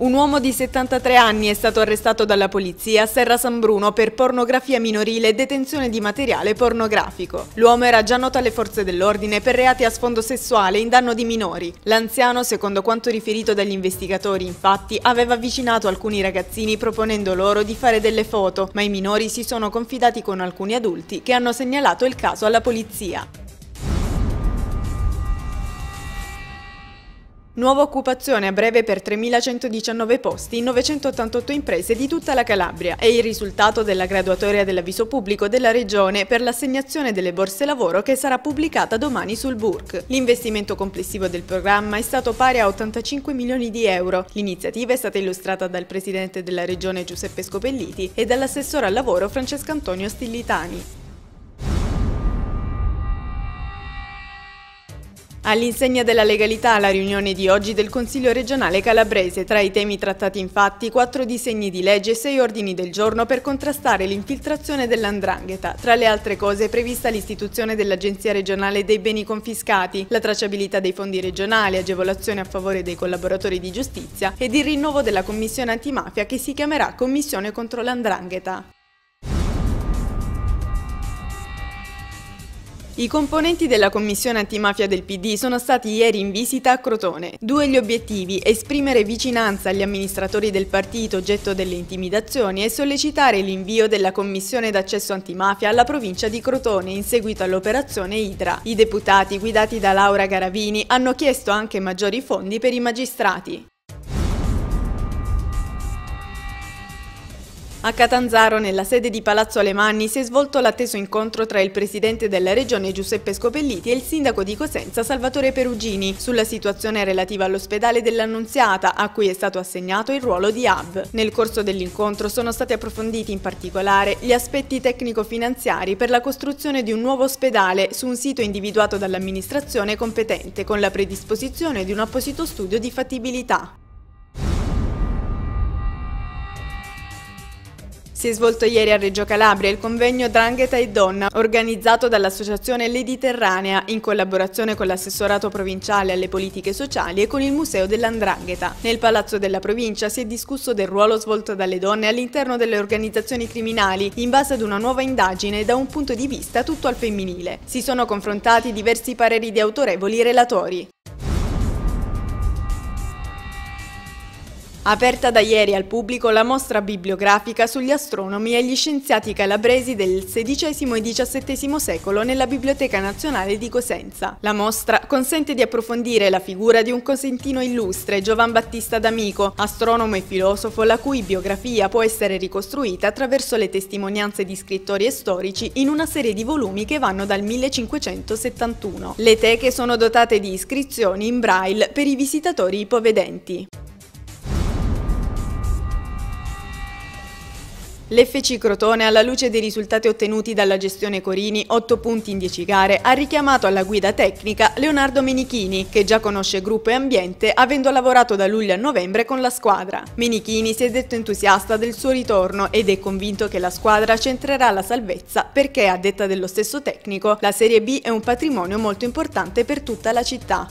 Un uomo di 73 anni è stato arrestato dalla polizia a Serra San Bruno per pornografia minorile e detenzione di materiale pornografico. L'uomo era già noto alle forze dell'ordine per reati a sfondo sessuale in danno di minori. L'anziano, secondo quanto riferito dagli investigatori, infatti, aveva avvicinato alcuni ragazzini proponendo loro di fare delle foto, ma i minori si sono confidati con alcuni adulti che hanno segnalato il caso alla polizia. Nuova occupazione a breve per 3.119 posti in 988 imprese di tutta la Calabria. È il risultato della graduatoria dell'avviso pubblico della Regione per l'assegnazione delle borse lavoro che sarà pubblicata domani sul Burk. L'investimento complessivo del programma è stato pari a 85 milioni di euro. L'iniziativa è stata illustrata dal Presidente della Regione Giuseppe Scopelliti e dall'assessore al lavoro Francesco Antonio Stillitani. All'insegna della legalità alla riunione di oggi del Consiglio regionale calabrese, tra i temi trattati infatti 4 disegni di legge e 6 ordini del giorno per contrastare l'infiltrazione dell''ndrangheta. Tra le altre cose è prevista l'istituzione dell'Agenzia regionale dei beni confiscati, la tracciabilità dei fondi regionali, agevolazioni a favore dei collaboratori di giustizia ed il rinnovo della Commissione antimafia che si chiamerà Commissione contro l''ndrangheta. I componenti della Commissione antimafia del PD sono stati ieri in visita a Crotone. 2 gli obiettivi: esprimere vicinanza agli amministratori del partito oggetto delle intimidazioni e sollecitare l'invio della Commissione d'accesso antimafia alla provincia di Crotone in seguito all'operazione Idra. I deputati, guidati da Laura Garavini, hanno chiesto anche maggiori fondi per i magistrati. A Catanzaro, nella sede di Palazzo Alemanni, si è svolto l'atteso incontro tra il presidente della regione Giuseppe Scopelliti e il sindaco di Cosenza Salvatore Perugini sulla situazione relativa all'ospedale dell'Annunziata, a cui è stato assegnato il ruolo di hub. Nel corso dell'incontro sono stati approfonditi in particolare gli aspetti tecnico-finanziari per la costruzione di un nuovo ospedale su un sito individuato dall'amministrazione competente, con la predisposizione di un apposito studio di fattibilità. Si è svolto ieri a Reggio Calabria il convegno 'Ndrangheta e Donna, organizzato dall'associazione Mediterranea in collaborazione con l'assessorato provinciale alle politiche sociali e con il Museo dell''ndrangheta. Nel Palazzo della Provincia si è discusso del ruolo svolto dalle donne all'interno delle organizzazioni criminali, in base ad una nuova indagine da un punto di vista tutto al femminile. Si sono confrontati diversi pareri di autorevoli relatori. Aperta da ieri al pubblico la mostra bibliografica sugli astronomi e gli scienziati calabresi del XVI e XVII secolo nella Biblioteca Nazionale di Cosenza. La mostra consente di approfondire la figura di un cosentino illustre, Giovan Battista D'Amico, astronomo e filosofo la cui biografia può essere ricostruita attraverso le testimonianze di scrittori e storici in una serie di volumi che vanno dal 1571. Le teche sono dotate di iscrizioni in braille per i visitatori ipovedenti. L'FC Crotone, alla luce dei risultati ottenuti dalla gestione Corini, 8 punti in 10 gare, ha richiamato alla guida tecnica Leonardo Menichini, che già conosce gruppo e ambiente, avendo lavorato da luglio a novembre con la squadra. Menichini si è detto entusiasta del suo ritorno ed è convinto che la squadra centrerà la salvezza perché, a detta dello stesso tecnico, la Serie B è un patrimonio molto importante per tutta la città.